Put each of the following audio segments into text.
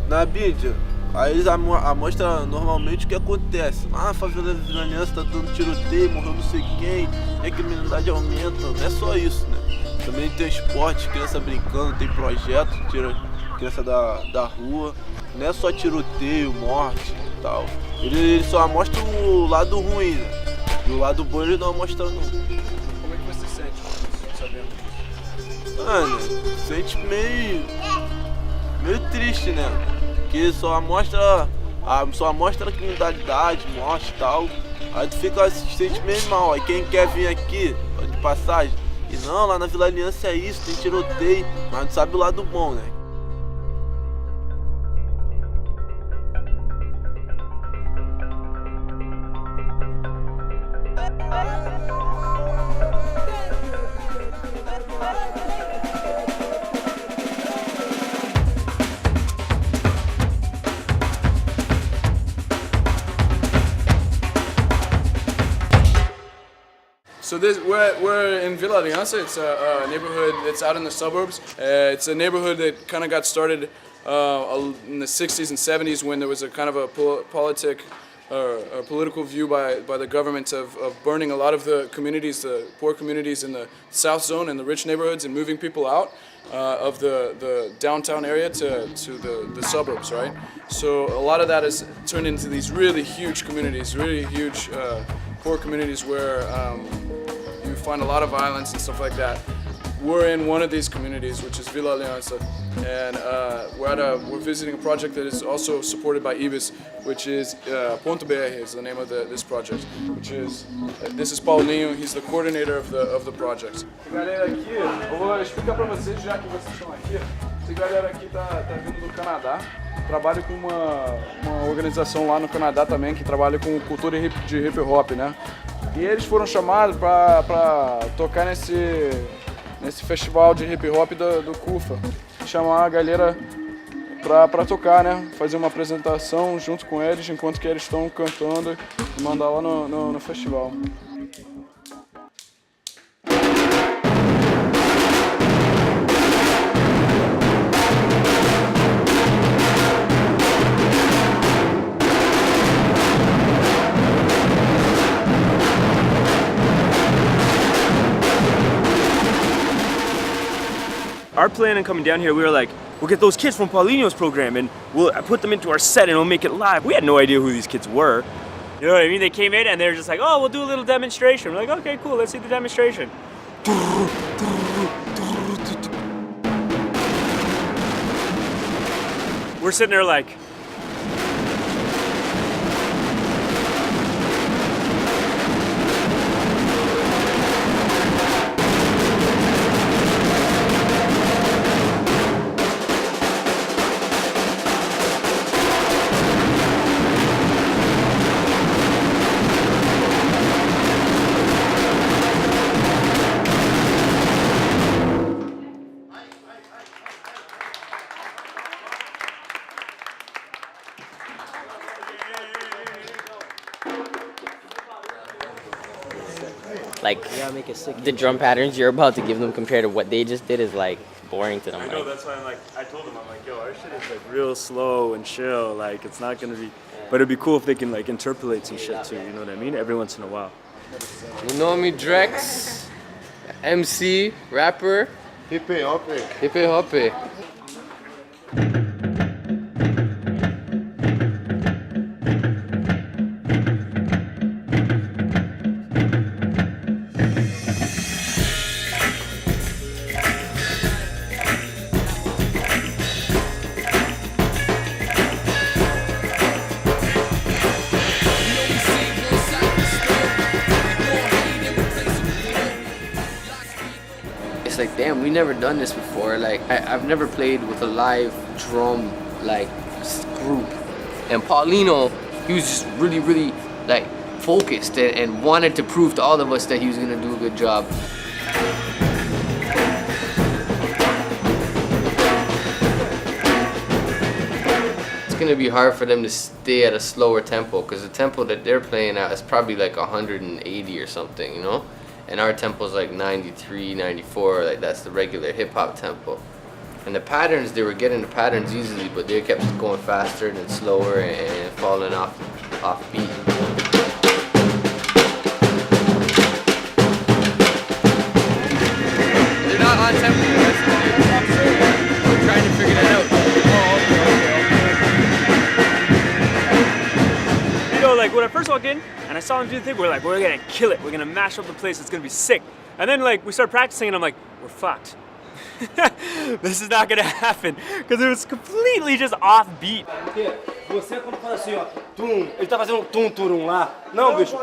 na mídia, aí eles mostram normalmente o que acontece. Ah, a favela da Vila Aliança tá dando tiroteio, morreu não sei quem, e a criminalidade aumenta. Não é só isso, né? Também tem esporte, criança brincando, tem projeto, tira criança da rua. Não é só tiroteio, morte e tal. Ele só mostra o lado ruim, né? E o lado bom ele não mostra não. Como é que você se sente sabendo disso? Mano, sente meio triste, né? Que só mostra a criminalidade, morte e tal. Aí tu se sente meio mal. Aí quem quer vir aqui, de passagem, e não, lá na Vila Aliança é isso, tem tiroteio, mas não sabe o lado bom, né? So we're in Vila Aliança. It's a neighborhood that's out in the suburbs. It's a neighborhood that kind of got started in the 60s and 70s when there was a kind of a political view by the government of burning a lot of the communities, the poor communities in the South Zone and the rich neighborhoods, and moving people out of the downtown area to the suburbs, right? So a lot of that has turned into these really huge communities, really huge poor communities where you find a lot of violence and stuff like that. We're in one of these communities, which is Vila Aliança, and we're visiting a project that is also supported by IBIS, which is Ponto BR is the name of this project. This is Paulinho, he's the coordinator of the project. Galera aqui, eu vou explicar para vocês já que vocês estão aqui. Essa galera aqui tá vindo do Canadá. Trabalho com uma organização lá no Canadá também que trabalha com cultura de hip hop, né? E eles foram chamados para tocar nesse festival de hip hop do CUFA, chamar a galera pra tocar, né? Fazer uma apresentação junto com eles enquanto que eles estão cantando e mandar lá no festival. Our plan in coming down here, we were like, we'll get those kids from Paulinho's program and we'll put them into our set and we'll make it live. We had no idea who these kids were. You know what I mean? They came in and they were just like, oh, we'll do a little demonstration. We're like, okay, cool, let's see the demonstration. We're sitting there like, like the drum patterns you're about to give them compared to what they just did is like boring to them. I know, that's why I told them, I'm like, yo, our shit is like real slow and chill, like it's not gonna be, but it'd be cool if they can like interpolate some shit too, you know what I mean? Every once in a while. You know me, Drex, MC, rapper, Hip-Hop. Hip-Hop. Like, damn, we never done this before. Like, I've never played with a live drum like group. And Paulinho, he was just really like focused and wanted to prove to all of us that he was gonna do a good job. It's gonna be hard for them to stay at a slower tempo because the tempo that they're playing at is probably like 180 or something, you know? And our tempo is like 93, 94, like that's the regular hip-hop tempo. And the patterns, they were getting the patterns easily, but they kept going faster and then slower and falling off beat. They're not on tempo. We're trying to figure that out. You know, like when I first walked in and I saw them do the thing, we're like, we're gonna kill it. We're gonna mash up the place. It's gonna be sick. And then like we started practicing and I'm like, we're fucked. This is not gonna happen because it was completely just off beat. Porque você quando faz assim, ó, tum, ele tá fazendo um tum turum lá. Não, bicho.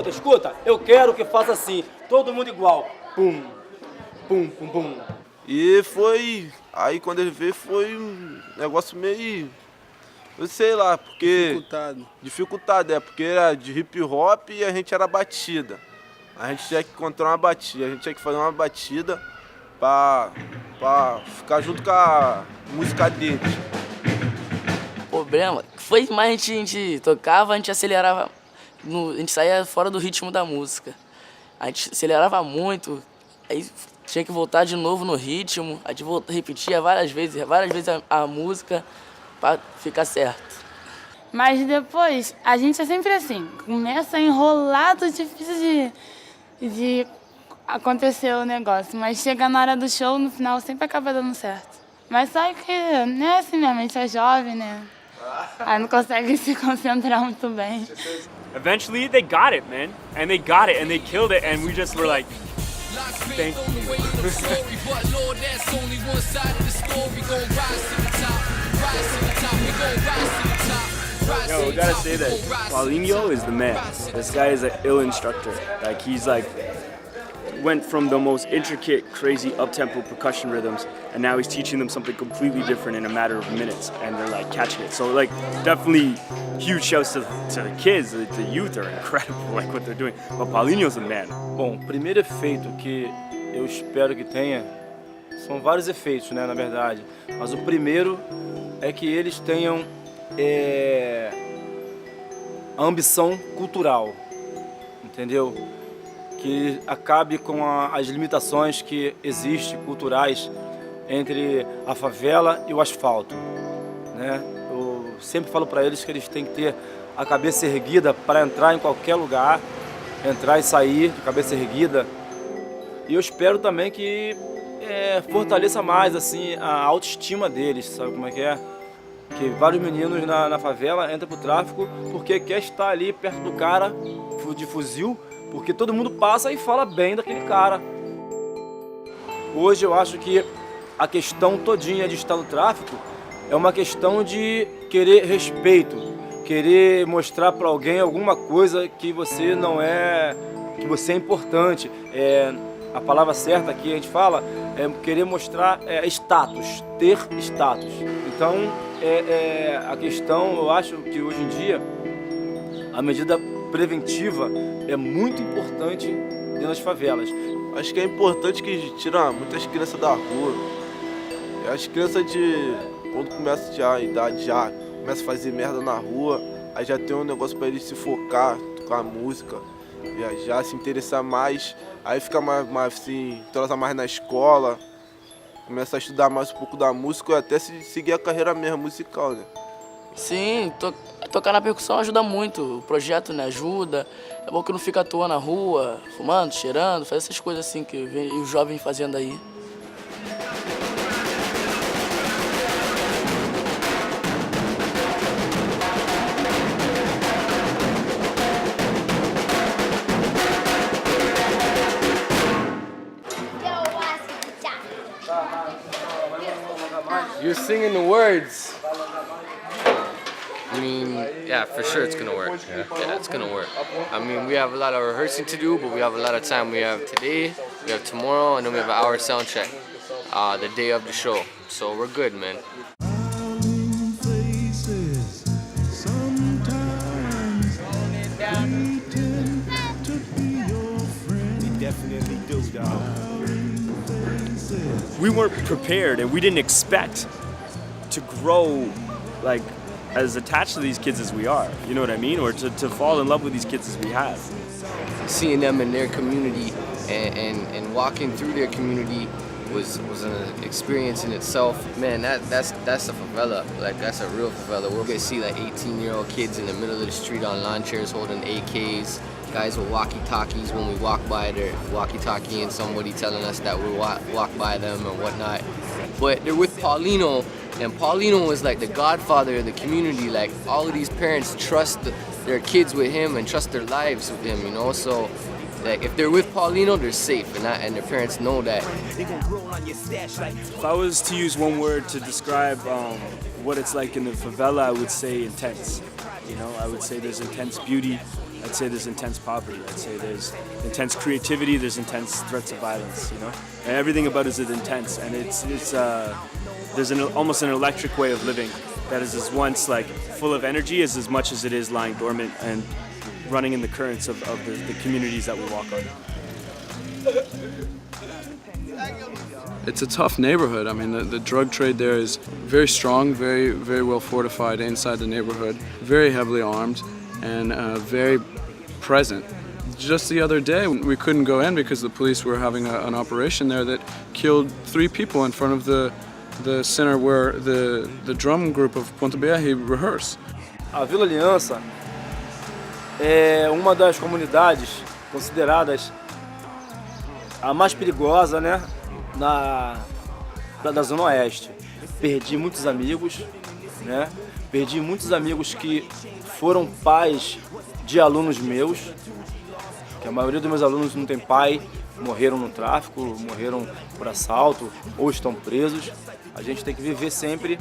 Escuta. Eu quero que faça assim, todo mundo igual. Pum, pum, pum, pum. E foi, aí quando ele veio foi um negócio meio, eu sei lá, porque dificultado, porque era de hip hop e a gente era batida. A gente tinha que encontrar uma batida, a gente tinha que fazer uma batida pra ficar junto com a música deles. O problema foi mais a gente tocava, a gente acelerava, a gente saía fora do ritmo da música. A gente acelerava muito, aí tinha que voltar de novo no ritmo, a gente repetia várias vezes a música pra ficar certo. Mas depois, a gente é sempre assim, começa enrolado, difícil de acontecer o negócio, mas chega na hora do show, no final sempre acaba dando certo. Mas só que não é assim mesmo, a gente é jovem, né? Aí não consegue se concentrar muito bem. Eventually they got it, man. And they got it and they killed it and we just were like, thank you. Yo, we gotta say that Paulinho is the man. This guy is an ill instructor. Like he's like, went from the most intricate, crazy up-tempo percussion rhythms, and now he's teaching them something completely different in a matter of minutes, and they're like catching it. So like, definitely huge shouts to the kids, the youth are incredible, like what they're doing. But Paulinho's the man. Bom, o primeiro efeito que eu espero que tenha, são vários efeitos, né, na verdade. Mas o primeiro é que eles tenham a ambição cultural, entendeu? Que acabe com as limitações que existem culturais entre a favela e o asfalto, né? Eu sempre falo para eles que eles têm que ter a cabeça erguida para entrar em qualquer lugar, entrar e sair de cabeça erguida. E eu espero também que fortaleça mais assim a autoestima deles, sabe como é que é? Que vários meninos na favela entram pro tráfico porque quer estar ali perto do cara de fuzil, porque todo mundo passa e fala bem daquele cara. Hoje eu acho que a questão todinha de estar no tráfico é uma questão de querer respeito, querer mostrar para alguém alguma coisa que você não é, que você é importante. A palavra certa que a gente fala é querer mostrar status, ter status. Então, a questão, eu acho que hoje em dia, a medida preventiva é muito importante dentro das favelas. Acho que é importante que tira muitas crianças da rua. E as crianças quando começa a idade começa a fazer merda na rua, aí já tem um negócio para eles se focar, tocar música, viajar, se interessar mais, aí fica mais assim, entrosar mais na escola, começa a estudar mais um pouco da música e até seguir a carreira mesmo musical, né? Sim, tocar na percussão ajuda muito, o projeto, né, ajuda. É bom que não fica à toa na rua, fumando, cheirando, faz essas coisas assim que os jovens fazendo aí. You're singing the words. I mean, yeah, for sure it's gonna work. Yeah, it's gonna work. I mean, we have a lot of rehearsing to do, but we have a lot of time. We have today, we have tomorrow, and then we have an hour sound check, the day of the show. So we're good, man. We weren't prepared and we didn't expect to grow like as attached to these kids as we are, you know what I mean? Or to fall in love with these kids as we have. Seeing them in their community and walking through their community, was an experience in itself. Man, that's a favela. Like, that's a real favela. We're gonna see like 18-year-old kids in the middle of the street on lawn chairs holding AKs. Guys with walkie-talkies when we walk by, they're walkie-talkie and somebody telling us that we walk by them or whatnot. But they're with Paulino, and Paulino is like the godfather of the community. Like, all of these parents trust their kids with him and trust their lives with him, you know? So, like, if they're with Paulino, they're safe, and their parents know that. If I was to use one word to describe what it's like in the favela, I would say intense. You know, I would say there's intense beauty. I'd say there's intense poverty. I'd say there's intense creativity. There's intense threats of violence. You know, and everything about it is intense, and there's almost an electric way of living that is as once like full of energy as much as it is lying dormant and running in the currents of the communities that we walk on. It's a tough neighborhood. I mean, the drug trade there is very strong, very, very well fortified inside the neighborhood, very heavily armed, and very present. Just the other day, we couldn't go in because the police were having an operation there that killed 3 people in front of the center where the drum group of Ponte BR rehearse. A Vila Aliança é uma das comunidades consideradas a mais perigosa, né, da Zona Oeste. Perdi muitos amigos, né? Perdi muitos amigos que foram pais de alunos meus, que a maioria dos meus alunos não tem pai, morreram no tráfico, morreram por assalto ou estão presos. A gente tem que viver sempre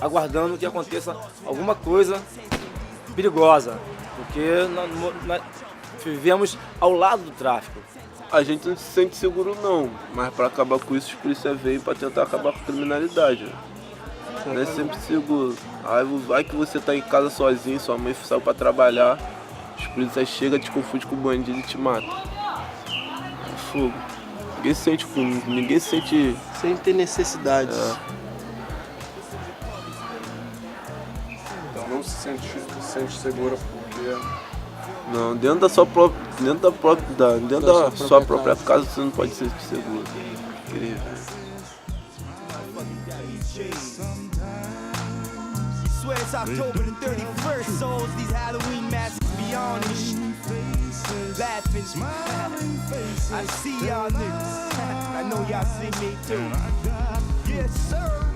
aguardando que aconteça alguma coisa perigosa, porque nós vivemos ao lado do tráfico. A gente não se sente seguro não, mas para acabar com isso, os polícias veio para tentar acabar com a criminalidade. Não é sempre seguro. Aí vai que você tá em casa sozinho, sua mãe saiu para trabalhar, os polícias chegam, te confundem com o bandido e te matam. Fogo. Ninguém se sente... Sem ter necessidade. Então não se sente segura porque... Não, dentro da sua própria casa você não pode ser seguro. Incrível. It's October the 31st, souls, these Halloween masks beyond me. Laughing, I see y'all niggas. I know y'all see me too. Yes, sir.